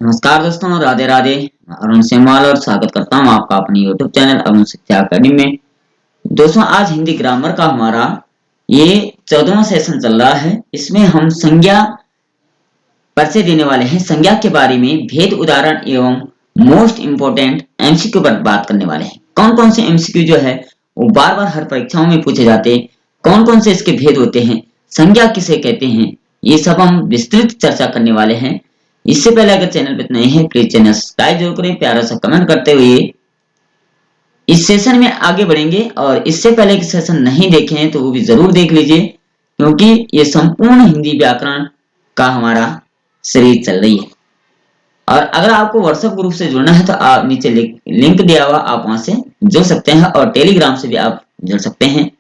नमस्कार दोस्तों, राधे राधे। अरुण सेमवाल और स्वागत करता हूं आपका अपने YouTube चैनल अरुण शिक्षा अकेडमी में। दोस्तों, आज हिंदी ग्रामर का हमारा ये 14वां सेशन चल रहा है। इसमें हम संज्ञा परिचय देने वाले हैं। संज्ञा के बारे में भेद, उदाहरण एवं मोस्ट इंपोर्टेंट एमसीक्यू पर बात करने वाले हैं। कौन कौन से एमसीक्यू जो है वो बार बार हर परीक्षाओं में पूछे जाते हैं, कौन कौन से इसके भेद होते हैं, संज्ञा किसे कहते हैं, ये सब हम विस्तृत चर्चा करने वाले हैं। इससे पहले अगर चैनल पर नए हैं प्लीज चैनल सब्सक्राइब जरूर करें। प्यारा सा कमेंट करते हुए इस सेशन में आगे बढ़ेंगे। और इससे पहले के सेशन नहीं देखे हैं तो वो भी जरूर देख लीजिए, क्योंकि ये संपूर्ण हिंदी व्याकरण का हमारा सीरीज चल रही है। और अगर आपको व्हाट्सएप ग्रुप से जुड़ना है तो आप नीचे लिंक दिया हुआ, आप वहां से जुड़ सकते हैं और टेलीग्राम से भी आप जुड़ सकते हैं।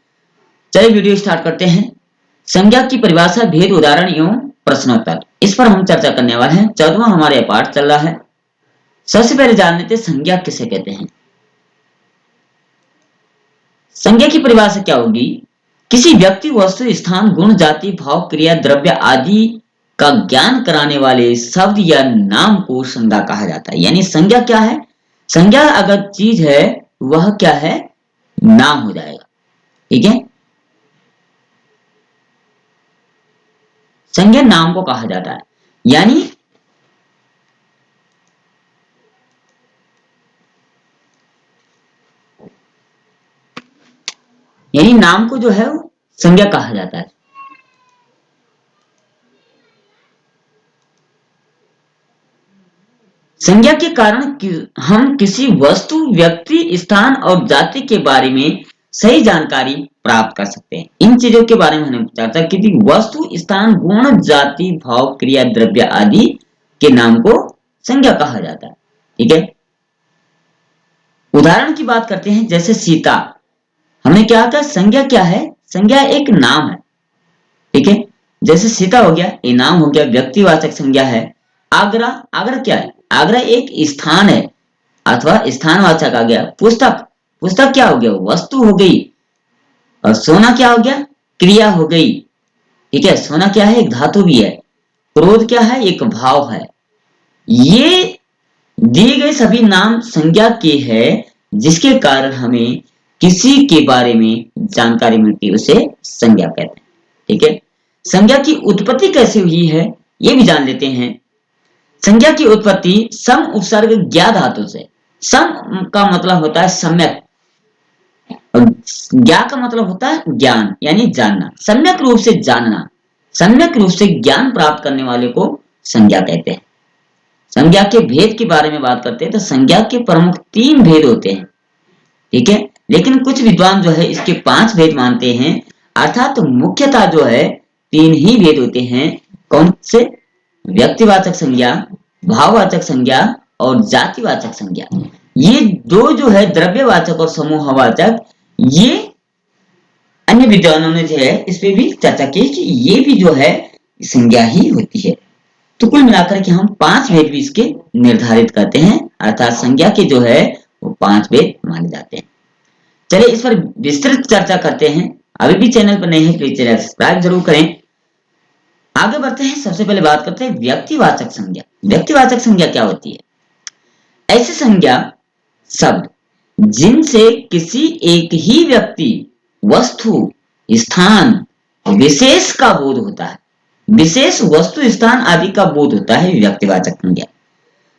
चलिए वीडियो स्टार्ट करते हैं। संज्ञा की परिभाषा, भेद, उदाहरण एवं प्रश्नोत्तर, इस पर हम चर्चा करने वाले हैं। 14वां हमारे पाठ चल रहा है। सबसे पहले जान लेते हैं संज्ञा किसे कहते हैं। संज्ञा की परिभाषा क्या होगी? किसी व्यक्ति, वस्तु, स्थान, गुण, जाति, भाव, क्रिया, द्रव्य आदि का ज्ञान कराने वाले शब्द या नाम को संज्ञा कहा जाता है। यानी संज्ञा क्या है? संज्ञा अगर चीज है वह क्या है? नाम हो जाएगा। ठीक है, संज्ञा नाम को कहा जाता है। यानी नाम को जो है वो संज्ञा कहा जाता है। संज्ञा के कारण हम किसी वस्तु, व्यक्ति, स्थान और जाति के बारे में सही जानकारी प्राप्त कर सकते हैं। इन चीजों के बारे में हमने चर्चा की थी। वस्तु, स्थान, गुण, जाति, भाव, क्रिया, द्रव्य आदि के नाम को संज्ञा कहा जाता है। ठीक है, उदाहरण की बात करते हैं। जैसे सीता, हमने क्या कहा? संज्ञा क्या है? संज्ञा एक नाम है। ठीक है, जैसे सीता हो गया, ये नाम हो गया, व्यक्तिवाचक संज्ञा है। आगरा, आगरा क्या है? आगरा एक स्थान है अथवा स्थानवाचक आ गया। पुस्तक, पुस्तक क्या हो गया? वस्तु हो गई। और सोना क्या हो गया? क्रिया हो गई। ठीक है, सोना क्या है? एक धातु भी है। क्रोध क्या है? एक भाव है। ये दिए गए सभी नाम संज्ञा के हैं, जिसके कारण हमें किसी के बारे में जानकारी मिलती है, उसे संज्ञा कहते हैं। ठीक है, संज्ञा की उत्पत्ति कैसे हुई है ये भी जान लेते हैं। संज्ञा की उत्पत्ति सम उपसर्ग ज्ञा धातु से। सम का मतलब होता है सम्यक, और ज्ञा का मतलब होता है ज्ञान, यानी जानना, सम्यक रूप से जानना, सम्यक रूप से ज्ञान प्राप्त करने वाले को संज्ञा कहते हैं। संज्ञा के भेद के बारे में बात करते हैं तो संज्ञा के प्रमुख 3 भेद होते हैं। ठीक है, लेकिन कुछ विद्वान जो है इसके 5 भेद मानते हैं। अर्थात तो मुख्यतः जो है 3 ही भेद होते हैं। कौन से? व्यक्तिवाचक संज्ञा, भाववाचक संज्ञा और जातिवाचक संज्ञा। ये 2 जो है द्रव्यवाचक और समूहवाचक, ये अन्य विद्वानों ने जो है इस पे भी चर्चा की कि ये भी जो है संज्ञा ही होती है। तो कुल मिलाकर के हम 5 भेद भी इसके निर्धारित करते हैं। अर्थात संज्ञा के जो है वो 5 भेद माने जाते हैं। चलिए इस पर विस्तृत चर्चा करते हैं। अभी भी चैनल पर नए हैं प्लीज चैनल सब्सक्राइब जरूर करें। आगे बढ़ते हैं। सबसे पहले बात करते हैं व्यक्तिवाचक संज्ञा। व्यक्तिवाचक संज्ञा क्या होती है? ऐसी संज्ञा शब्द जिनसे किसी एक ही व्यक्ति, वस्तु, स्थान, विशेष का बोध होता है। विशेष वस्तु, स्थान आदि का बोध होता है व्यक्तिवाचक संज्ञा।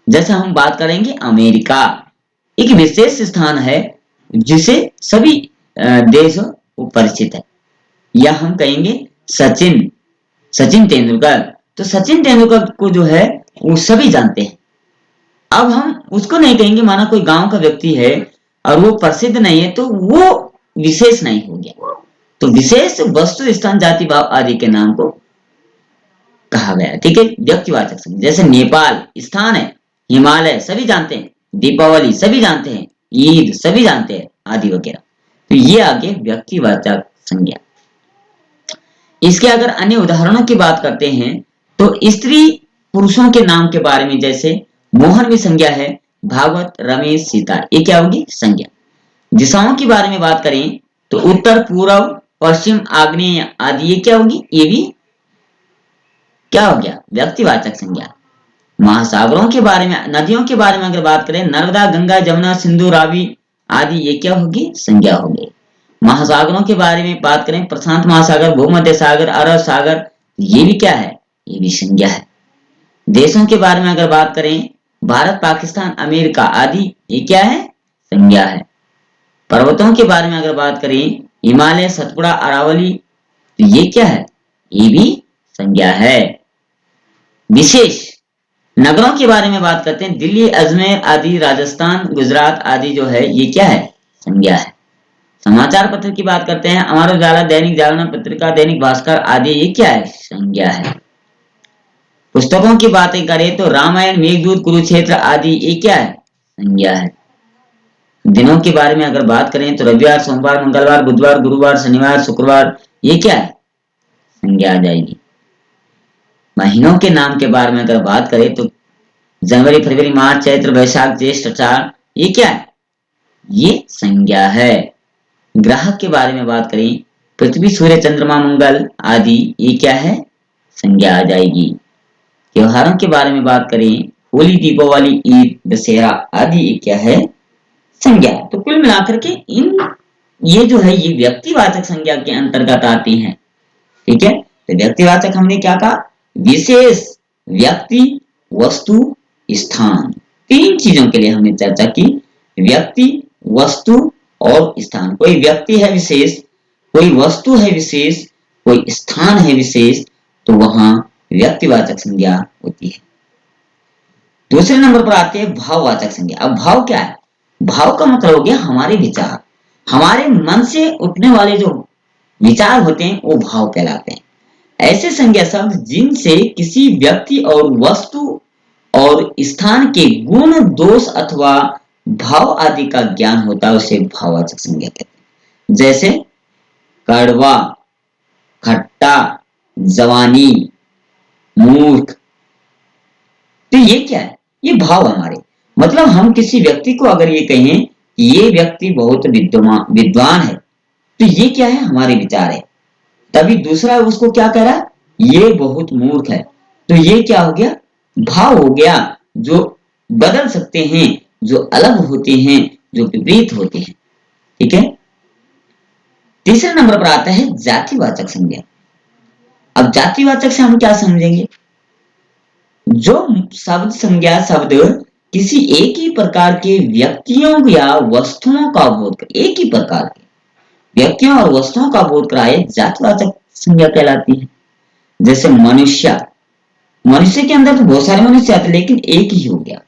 जैसे हम बात करेंगे अमेरिका, एक विशेष स्थान है जिसे सभी देश परिचित है। या हम कहेंगे सचिन, सचिन तेंदुलकर, तो सचिन तेंदुलकर को जो है वो सभी जानते हैं। अब हम उसको नहीं कहेंगे, माना कोई गांव का व्यक्ति है और वो प्रसिद्ध नहीं है तो वो विशेष नहीं हो गया। तो विशेष वस्तु, स्थान, जाति, भाव आदि के नाम को कहा गया। ठीक है, व्यक्तिवाचक संज्ञा। जैसे नेपाल स्थान है, हिमालय सभी जानते हैं, दीपावली सभी जानते हैं, ईद सभी जानते हैं, आदि वगैरह। तो ये आगे व्यक्तिवाचक संज्ञा। इसके अगर अन्य उदाहरणों की बात करते हैं तो स्त्री पुरुषों के नाम के बारे में, जैसे मोहन भी संज्ञा है, भागवत, रमेश, सीता, ये क्या होगी? संज्ञा। दिशाओं के बारे में बात करें तो उत्तर, पूर्व, पश्चिम, आग्नेय आदि, ये क्या होगी? ये भी क्या हो गया? व्यक्तिवाचक संज्ञा। महासागरों के बारे में, नदियों के बारे में अगर बात करें, नर्मदा, गंगा, जमुना, सिंधु, रावी आदि, ये क्या होगी? संज्ञा होगी। महासागरों के बारे में बात करें, प्रशांत महासागर, भूमध्य सागर, अरब सागर, ये भी क्या है? ये भी संज्ञा है। देशों के बारे में अगर बात करें, भारत, पाकिस्तान, अमेरिका आदि, ये क्या है? संज्ञा है। पर्वतों के बारे में अगर बात करें, हिमालय, सतपुड़ा, अरावली, तो ये क्या है? ये भी संज्ञा है। विशेष नगरों के बारे में बात करते हैं, दिल्ली, अजमेर आदि, राजस्थान, गुजरात आदि जो है, ये क्या है? संज्ञा है। समाचार पत्र की बात करते हैं, अमर उजाला, दैनिक जागरण, पत्रिका, दैनिक भास्कर आदि, ये क्या है? संज्ञा है। पुस्तकों की बातें करें तो रामायण, मेघदूत, कुरुक्षेत्र आदि, ये क्या है? संज्ञा है। दिनों के बारे में अगर बात करें तो रविवार, सोमवार, मंगलवार, बुधवार, गुरुवार, शनिवार, शुक्रवार, ये क्या है? संज्ञा आ जाएगी। महीनों के नाम के बारे में अगर बात करें तो जनवरी, फरवरी, मार्च, चैत्र, वैशाख, ज्येष्ठ, आषाढ़, ये क्या है? ये संज्ञा है। ग्रह के बारे में बात करें, पृथ्वी, सूर्य, चंद्रमा, मंगल आदि, ये क्या है? संज्ञा आ जाएगी। त्योहारों के बारे में बात करें, होली, दीपावली, ईद, दशहरा आदि, ये क्या है? संज्ञा। तो कुल मिलाकर के ये जो है, ये व्यक्तिवाचक संज्ञा के अंतर्गत आती हैं। ठीक है, तो व्यक्तिवाचक हमने क्या कहा? विशेष, व्यक्ति, वस्तु, स्थान, तीन चीजों के लिए हमने चर्चा की। व्यक्ति, वस्तु और स्थान। कोई व्यक्ति है विशेष, कोई वस्तु है विशेष, कोई स्थान है विशेष, तो वहां व्यक्तिवाचक संज्ञा होती है। दूसरे नंबर पर आती है भाववाचक संज्ञा। अब भाव क्या है? भाव का मतलब हो गया हमारे विचार, हमारे मन से उठने वाले जो विचार होते हैं, वो भाव कहलाते हैं। ऐसे संज्ञा शब्द जिनसे किसी व्यक्ति और वस्तु और स्थान के गुण, दोष अथवा भाव आदि का ज्ञान होता है, उसे भाववाचक संज्ञा कहते हैं। जैसे कड़वा, खट्टा, जवानी, मूर्ख, तो ये क्या है? ये भाव हमारे, मतलब हम किसी व्यक्ति को अगर ये कहें कि ये व्यक्ति बहुत विद्वान है, तो ये क्या है? हमारे विचार है। तभी दूसरा उसको क्या कह रहा है? ये बहुत मूर्ख है, तो ये क्या हो गया? भाव हो गया, जो बदल सकते हैं, जो अलग होते हैं, जो विपरीत होते हैं। ठीक है। तीसरे नंबर पर आता है जातिवाचक संज्ञा। अब जातिवाचक से हम क्या समझेंगे? जो शब्द, संज्ञा शब्द किसी एक ही प्रकार के व्यक्तियों या वस्तुओं का बोध कर, एक ही प्रकार के व्यक्तियों और वस्तुओं का बोध कराए, जातिवाचक संज्ञा कहलाती है। जैसे मनुष्य, मनुष्य के अंदर तो बहुत सारे मनुष्य आते, लेकिन एक ही हो गया।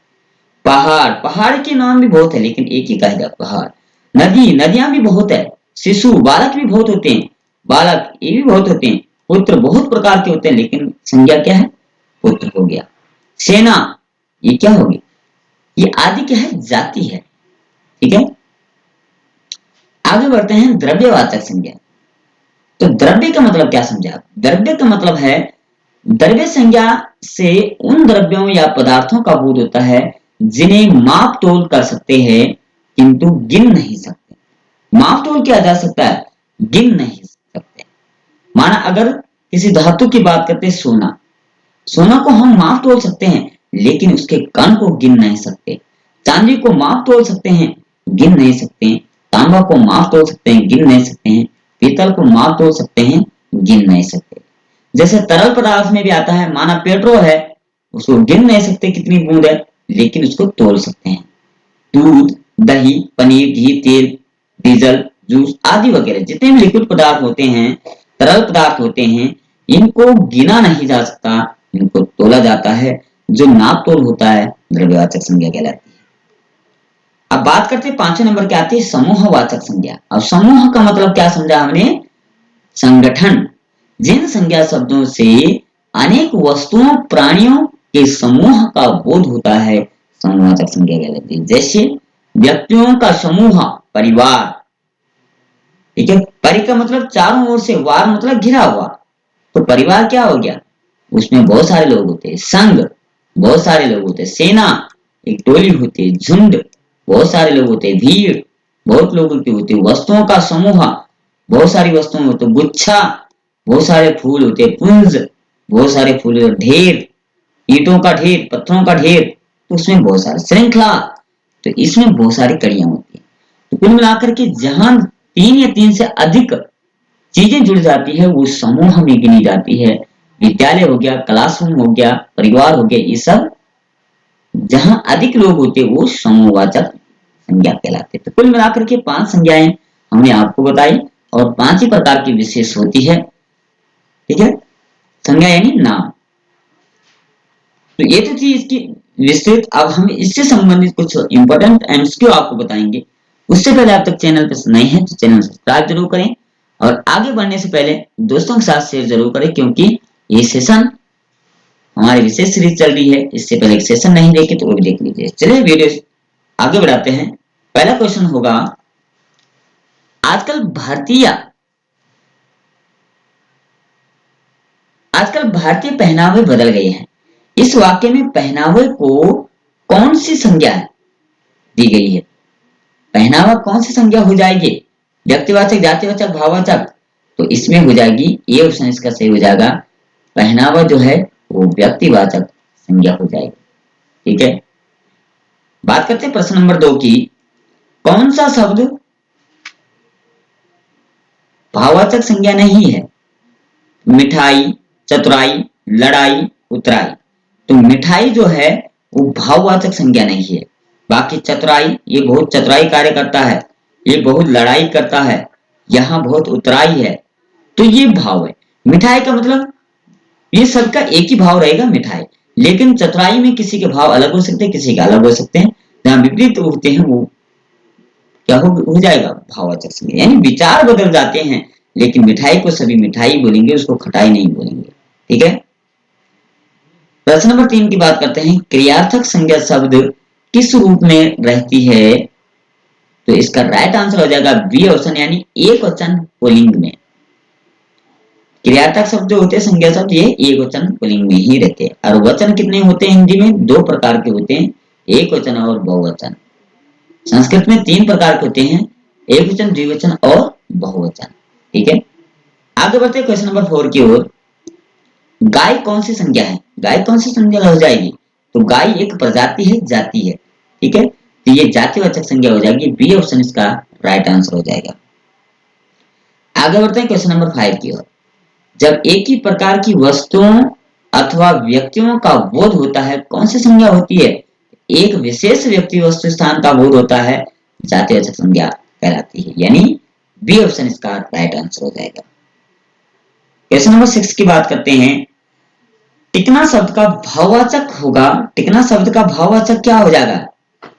पहाड़, पहाड़ के नाम भी बहुत है, लेकिन एक ही कहेगा पहाड़। नदी, नदियां भी बहुत है। शिशु, बालक भी बहुत होते हैं, बालक ये भी बहुत होते हैं। पुत्र बहुत प्रकार के होते हैं, लेकिन संज्ञा क्या है? पुत्र हो गया। सेना, ये क्या होगी? ये आदि क्या है? जाति है। ठीक है। आगे बढ़ते हैं द्रव्यवाचक संज्ञा। तो द्रव्य का मतलब क्या समझा? द्रव्य का मतलब है, द्रव्य संज्ञा से उन द्रव्यों या पदार्थों का बोध होता है जिन्हें माप तोल कर सकते हैं किंतु गिन नहीं सकते। माप तोल किया जा सकता है, गिन नहीं सकते। माना अगर किसी धातु की बात करते हैं, सोना, सोना को हम माप तोल सकते हैं, लेकिन उसके कण को गिन नहीं सकते। चांदी को माप तोल सकते हैं, गिन नहीं सकते। तांबा को माप तोल सकते हैं, गिन नहीं सकते हैं। पीतल को माप तोल सकते हैं, गिन नहीं सकते। जैसे तरल पदार्थ में भी आता है, माना पेट्रोल है, उसको गिन नहीं सकते कितनी बूंद है, लेकिन उसको तोल सकते हैं। दूध, दही, पनीर, घी, तेल, डीजल, जूस आदि वगैरह जितने भी लिक्विड पदार्थ होते हैं, तरल पदार्थ होते हैं, इनको गिना नहीं जा सकता, इनको तोला जाता है। जो नाप तोल होता है, द्रव्यवाचक संज्ञा कहलाती है। अब बात करते हैं पांचवें नंबर के आती है समूहवाचक संज्ञा। अब समूह का मतलब क्या समझा हमने? संगठन। जिन संज्ञा शब्दों से अनेक वस्तुओं, प्राणियों के समूह का बोध होता है, समूहवाचक संज्ञा कहलाती है। जैसे व्यक्तियों का समूह, परिवार। ठीक है। परि का मतलब चारों ओर से, वार मतलब घिरा हुआ, तो परिवार क्या हो गया? उसमें बहुत सारे लोग होते हैं। संघ, बहुत सारे लोग होते हैं। सेना, एक टोली होती है। झुंड, बहुत सारे लोग होते हैं। भीड़, बहुत लोगों की होती है। वस्तुओं का समूह, बहुत सारी वस्तुएं होती है। गुच्छा, बहुत सारे फूल होते हैं। पुंज, बहुत सारे फूल। ढेर, ईंटों का ढेर, पत्थरों का ढेर, तो उसमें बहुत सारी श्रृंखला, तो इसमें बहुत सारी कड़ियां होती हैं। तो कुल मिलाकर के जहां 3 या 3 से अधिक चीजें जुड़ जाती है वो समूह में गिनी जाती है। विद्यालय हो गया, क्लासरूम हो गया, परिवार हो गया, ये सब जहां अधिक लोग होते हैं वो समूहवाचक संज्ञा कहलाते हैं। तो कुल मिलाकर के 5 संज्ञाएं हमने आपको बताई और 5 ही प्रकार की विशेष होती है। ठीक है, संज्ञा यानी नाम। तो ये तो थी इसकी विस्तृत। अब हम इससे संबंधित कुछ इंपॉर्टेंट एमसीक्यू आपको बताएंगे। उससे पहले आप तक चैनल पर नए हैं तो चैनल सब्सक्राइब जरूर करें और आगे बढ़ने से पहले दोस्तों के साथ शेयर जरूर करें, क्योंकि ये सेशन हमारी विशेष सीरीज चल रही है। इससे पहले एक सेशन नहीं देखे तो वो भी देख लीजिए। चलिए वीडियो आगे बढ़ाते हैं। पहला क्वेश्चन होगा, आजकल भारतीय पहनावे बदल गए हैं। इस वाक्य में पहनावे को कौन सी संज्ञा दी गई है? पहनावा कौन सी संज्ञा हो जाएगी? व्यक्तिवाचक, जातिवाचक, भाववाचक? तो इसमें हो जाएगी, ये ऑप्शन इसका सही हो जाएगा, पहनावा जो है वो व्यक्तिवाचक संज्ञा हो जाएगी। ठीक है, बात करते हैं प्रश्न नंबर 2 की। कौन सा शब्द भाववाचक संज्ञा नहीं है? मिठाई, चतुराई, लड़ाई, उतराई। तो मिठाई जो है वो भाववाचक संज्ञा नहीं है। बाकी चतुराई, ये बहुत चतुराई कार्य करता है, ये बहुत लड़ाई करता है, यहाँ बहुत उतराई है, तो ये भाव है। मिठाई का मतलब ये सबका एक ही भाव रहेगा मिठाई, लेकिन चतुराई में किसी के भाव अलग हो सकते हैं, किसी के अलग हो सकते हैं। जहां विपरीत होते हैं वो क्या हो जाएगा? भाववाचक संज्ञा। यानी विचार बदल जाते हैं, लेकिन मिठाई को सभी मिठाई बोलेंगे, उसको खटाई नहीं बोलेंगे। ठीक है, प्रश्न नंबर 3 की बात करते हैं। क्रियार्थक संज्ञा शब्द किस रूप में रहती है? तो इसका राइट आंसर हो जाएगा बी ऑप्शन, यानी एक वचन पुल्लिंग में। क्रियार्थक शब्द जो होते हैं, संज्ञा शब्द, ये एक वचन पुल्लिंग में ही रहते हैं। और वचन कितने होते हैं हिंदी में? 2 प्रकार के होते हैं, एक वचन और बहुवचन। संस्कृत में 3 प्रकार के होते हैं, एक वचन, द्विवचन और बहुवचन। ठीक है, आगे बढ़ते हैं क्वेश्चन नंबर 4 की ओर। गाय कौन सी संज्ञा है? गाय कौन सी संज्ञा हो जाएगी? तो गाय एक प्रजाति है, जाति है। ठीक है, तो ये जातिवाचक संज्ञा हो जाएगी। बी ऑप्शन इसका राइट आंसर हो जाएगा। आगे बढ़ते हैं क्वेश्चन नंबर 5 की ओर। जब एक ही प्रकार की वस्तुओं अथवा व्यक्तियों का बोध होता है, कौन सी संज्ञा होती है? एक विशेष व्यक्ति वस्तु स्थान का बोध होता है, जातिवाचक संज्ञा कहलाती है। यानी बी ऑप्शन इसका राइट आंसर हो जाएगा। क्वेश्चन नंबर 6 की बात करते हैं। टिकना शब्द का भाववाचक होगा। टिकना शब्द का भाववाचक क्या हो जाएगा?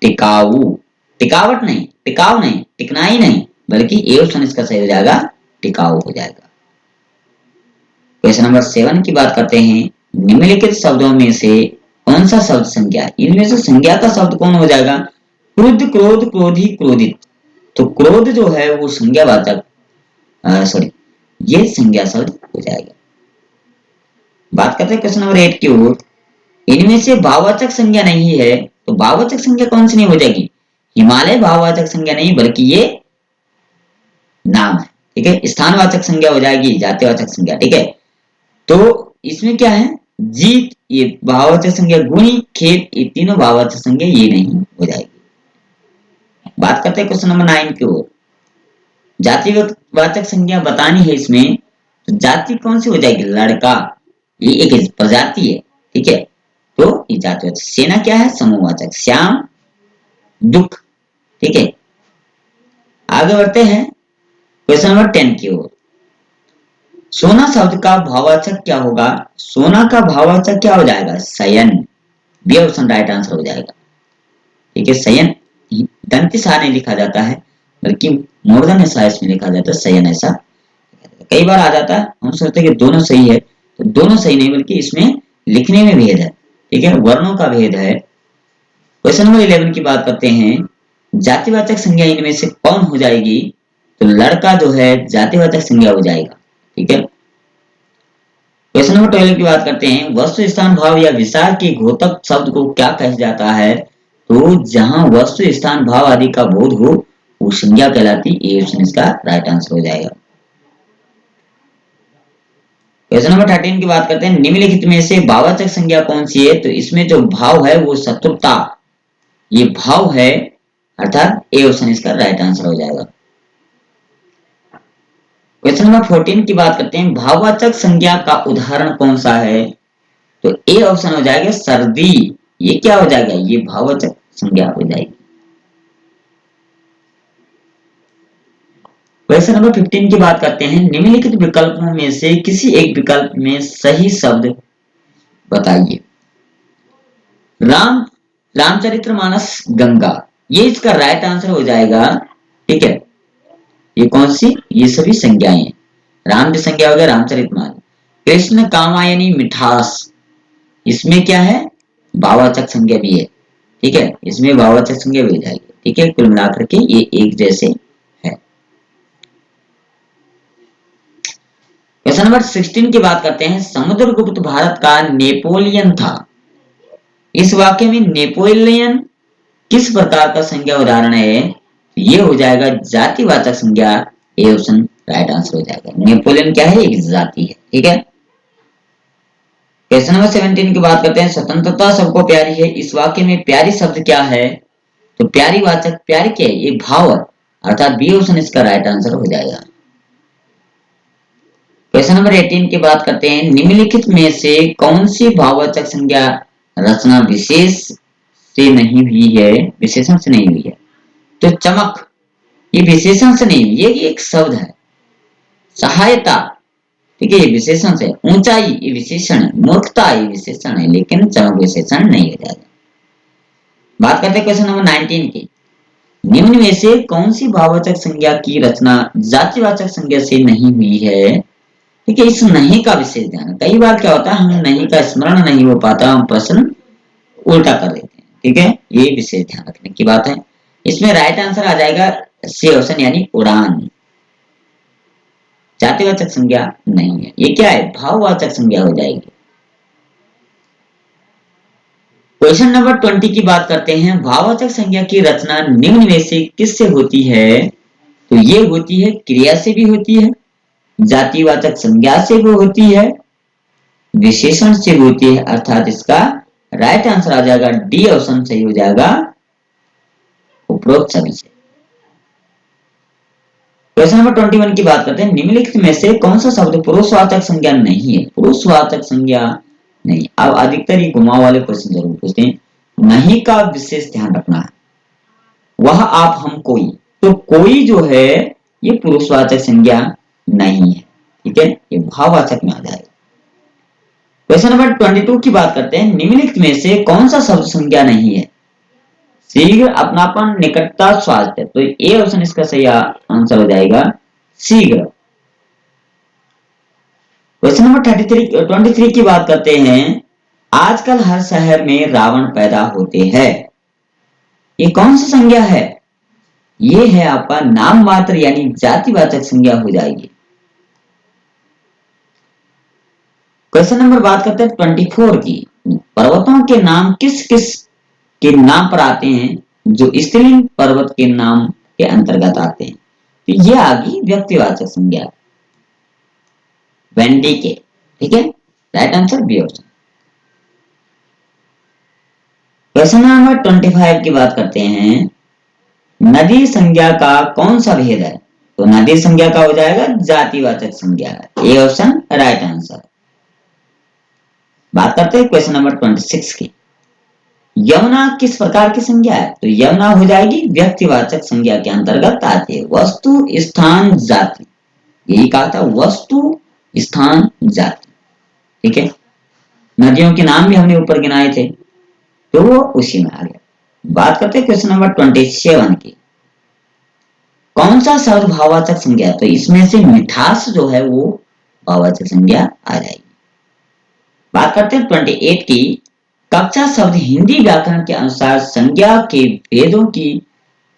टिकाऊ। टिकावट नहीं, टिकाऊ नहीं, टिकनाई नहीं, बल्कि ए ऑप्शन इसका सही हो जाएगा, टिकाऊ हो जाएगा। क्वेश्चन नंबर 7 की बात करते हैं। निम्नलिखित शब्दों में से कौन सा शब्द संज्ञा? इनमें से संज्ञा का शब्द कौन हो जाएगा? क्रुद्ध, क्रोध, क्रोधी, क्रोधित। तो क्रोध जो है वो संज्ञावाचक, सॉरी, ये संज्ञा शब्द हो जाएगा। बात करते हैं क्वेश्चन नंबर 8 की ओर। इनमें से भाववाचक संज्ञा नहीं है, तो भाववाचक संज्ञा कौन सी नहीं हो जाएगी? हिमालय भाववाचक संज्ञा नहीं, बल्कि ये नाम है। ठीक है, स्थानवाचक संज्ञा हो जाएगी, जातिवाचक संज्ञा। ठीक है, तो इसमें क्या है? जीत ये भाववाचक संज्ञा, गुणी, खेत ये तीनों भाववाचक संज्ञा ये नहीं हो जाएगी। बात करते हैं क्वेश्चन नंबर 9 की ओर। जातिवाचक संज्ञा बतानी है इसमें, तो जाति कौन सी हो जाएगी? लड़का, ये एक प्रजाति है। ठीक है, तो ये जातिवाचक। सेना क्या है? समूहवाचक, श्याम, दुख। ठीक है, आगे बढ़ते हैं क्वेश्चन नंबर 10 की ओर। सोना शब्द का भाववाचक क्या होगा? सोना का भाववाचक क्या हो जाएगा? शयन। बी ऑप्शन राइट आंसर हो जाएगा। ठीक है, शयन दंती सा नहीं लिखा जाता है, बल्कि मूर्धन्य सा इसमें लिखा जाता है, शयन ऐसा कई बार आ जाता है। हम सोचते हैं कि दोनों सही है, तो दोनों सही नहीं, बल्कि इसमें लिखने में भेद है। ठीक है, वर्णों का भेद है। क्वेश्चन नंबर 11 की बात करते हैं। जातिवाचक संज्ञा इनमें से कौन हो जाएगी? तो लड़का जो है जातिवाचक संज्ञा हो जाएगा। ठीक है, क्वेश्चन नंबर 12 की बात करते हैं। वस्तु, स्थान, भाव या विचार के घोतक शब्द को क्या कहा जाता है? तो जहां वस्तु, स्थान, भाव आदि का बोध हो वो संज्ञा कहलाती है। ए ऑप्शन इसका राइट आंसर हो जाएगा। क्वेश्चन नंबर 13 की बात करते हैं, निम्नलिखित में से भाववाचक संज्ञा कौन सी है? तो इसमें जो भाव है वो शत्रुता, ये भाव है, अर्थात ए ऑप्शन इसका राइट आंसर हो जाएगा। क्वेश्चन नंबर 14 की बात करते हैं, भाववाचक संज्ञा का उदाहरण कौन सा है? तो ए ऑप्शन हो जाएगा सर्दी। ये क्या हो जाएगा? ये भाववाचक संज्ञा हो जाएगी। क्वेश्चन नंबर 15 की बात करते हैं, निम्नलिखित विकल्पों में से किसी एक विकल्प में सही शब्द बताइए। राम रामचरितमानस गंगा, ये इसका राइट आंसर हो जाएगा। ठीक है, ये कौन सी? ये सभी संज्ञाएं हैं। राम की संज्ञा हो गया रामचरितमानस। कृष्ण कामायनी मिठास, इसमें क्या है? भाववाचक संज्ञा भी है। ठीक है, इसमें भाववाचक संज्ञा भी हो जाएगी। ठीक है, कुल मिलाकर के ये एक जैसे है। क्वेश्चन नंबर 16 की बात करते हैं, समुद्रगुप्त भारत का नेपोलियन था। इस वाक्य में नेपोलियन किस प्रकार का संज्ञा उदाहरण है? ये हो जाएगा जातिवाचक संज्ञा। ए ऑप्शन राइट आंसर हो जाएगा। नेपोलियन क्या है? एक जाति है। ठीक है, क्वेश्चन नंबर 17 की बात करते हैं, स्वतंत्रता सबको प्यारी है। इस वाक्य में प्यारी शब्द क्या है? तो प्यारी वाचक प्यारी क्या है? ये भाव है, अर्थात बी ऑप्शन इसका राइट आंसर हो जाएगा। क्वेश्चन नंबर 18 की बात करते हैं, निम्नलिखित में से कौन सी भाववाचक संज्ञा रचना विशेष से नहीं हुई है, विशेषण से नहीं हुई है? तो चमक, ये विशेषण से नहीं, ये एक शब्द है। सहायता, ठीक है, ये विशेषण से। ऊंचाई, ये विशेषण है। मूर्खता, ये विशेषण है, लेकिन चमक विशेषण नहीं हो जाएगा। बात करते हैं क्वेश्चन नंबर 19 की, निम्न में से कौन सी भाववाचक संज्ञा की रचना जातिवाचक संज्ञा से नहीं हुई है? ठीक है, इस नहीं का विशेष ध्यान। कई बार क्या होता है, हमें नहीं का स्मरण नहीं हो पाता, हम प्रश्न उल्टा कर देते हैं। ठीक है, ये विशेष ध्यान रखने की बात है। इसमें राइट आंसर आ जाएगा सी ऑप्शन, यानी उड़ान। जातिवाचक संज्ञा नहीं है, ये क्या है? भाववाचक संज्ञा हो जाएगी। क्वेश्चन नंबर 20 की बात करते हैं, भाववाचक संज्ञा की रचना निम्न में से किससे होती है? तो ये होती है क्रिया से भी होती है, जातिवाचक संज्ञा से भी होती है, विशेषण से भी होती है, अर्थात इसका राइट आंसर आ जाएगा डी ऑप्शन सही हो जाएगा, उपरोक्त सभी से। क्वेश्चन नंबर 21 की बात करते हैं, निम्नलिखित में से कौन सा शब्द पुरुषवाचक संज्ञा नहीं है? पुरुषवाचक संज्ञा नहीं। अब अधिकतर ये घुमाव वाले क्वेश्चन जरूर पूछते हैं, नहीं का विशेष ध्यान रखना है। वह, आप, हम, कोई, तो कोई जो है ये पुरुषवाचक संज्ञा नहीं है। ठीक है, ये भाववाचक में आ जाएगा। क्वेश्चन नंबर 22 की बात करते हैं, निम्नलिखित में से कौन सा शब्द संज्ञा नहीं है? शीघ्र, अपनापन, निकटता, स्वास्थ्य, तो ए ऑप्शन इसका सही आंसर हो जाएगा शीघ्र। क्वेश्चन नंबर 23 की बात करते हैं, आजकल हर शहर में रावण पैदा होते हैं। ये कौन सी संज्ञा है? ये है आपका नाम मात्र, यानी जातिवाचक संज्ञा हो जाएगी। क्वेश्चन नंबर बात करते हैं 24 की, पर्वतों के नाम किस किस के नाम पर आते हैं जो स्त्रीलिंग पर्वत के नाम के अंतर्गत आते हैं? तो ये आ गई व्यक्तिवाचक संज्ञा, वेंडी के। ठीक है, right answer B option. Question number 25 की बात करते हैं, नदी संज्ञा का कौन सा भेद है? तो नदी संज्ञा का हो जाएगा जातिवाचक संज्ञा, ए ऑप्शन राइट आंसर। बात करते हैं क्वेश्चन नंबर 26 की, यमुना किस प्रकार की संज्ञा है? तो यमुना हो जाएगी व्यक्तिवाचक संज्ञा के अंतर्गत आती है, वस्तु, स्थान, जाति। यही कहा था, वस्तु, स्थान, जाति। ठीक है, नदियों के नाम भी हमने ऊपर गिनाए थे, तो वो उसी में आ गया। बात करते हैं क्वेश्चन नंबर 27 की, कौन सा शब्द भाववाचक संज्ञा? तो इसमें से मिठास जो है वो भाववाचक संज्ञा आ जाएगी। बात करते हैं 28 की, कक्षा शब्द हिंदी व्याकरण के अनुसार संज्ञा के भेदों की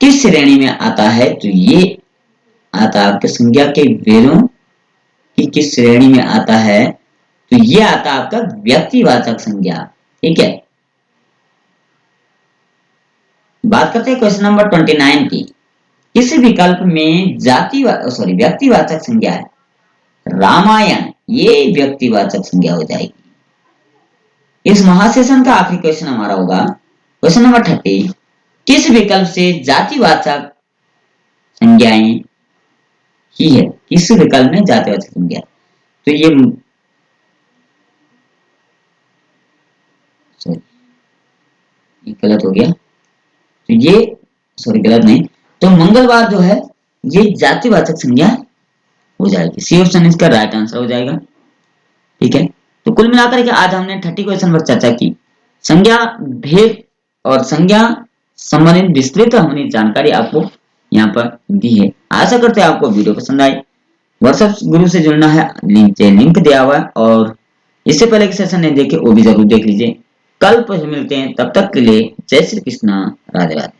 किस श्रेणी में आता है? तो ये आता है आपके संज्ञा के भेदों की किस श्रेणी में आता है? तो ये आता है आपका व्यक्तिवाचक संज्ञा। ठीक है, बात करते हैं क्वेश्चन नंबर 29 की, किस विकल्प में व्यक्तिवाचक संज्ञा है? रामायण, ये व्यक्तिवाचक संज्ञा हो जाएगी। इस महासेशन का आखिरी क्वेश्चन हमारा होगा क्वेश्चन नंबर 30। किस विकल्प से जातिवाचक संज्ञाएं ही है? किस विकल्प में जातिवाचक संज्ञा? तो ये गलत हो गया। तो ये गलत नहीं, तो मंगलवार जो है ये जातिवाचक संज्ञा हो जाएगी। सी ऑप्शन इसका राइट आंसर हो जाएगा। ठीक है, तो कुल मिलाकर के आज हमने 30 क्वेश्चन पर चर्चा की। संज्ञा भेद और संज्ञा संबंधित विस्तृत हमने जानकारी आपको यहाँ पर दी है। आशा करते हैं आपको वीडियो पसंद आए। व्हाट्सएप ग्रुप से जुड़ना है, लिंक दिया हुआ है, और इससे पहले के सेशन नहीं देखे वो भी जरूर देख लीजिए। कल फिर मिलते हैं, तब तक के लिए जय श्री कृष्णा, राधे राधे।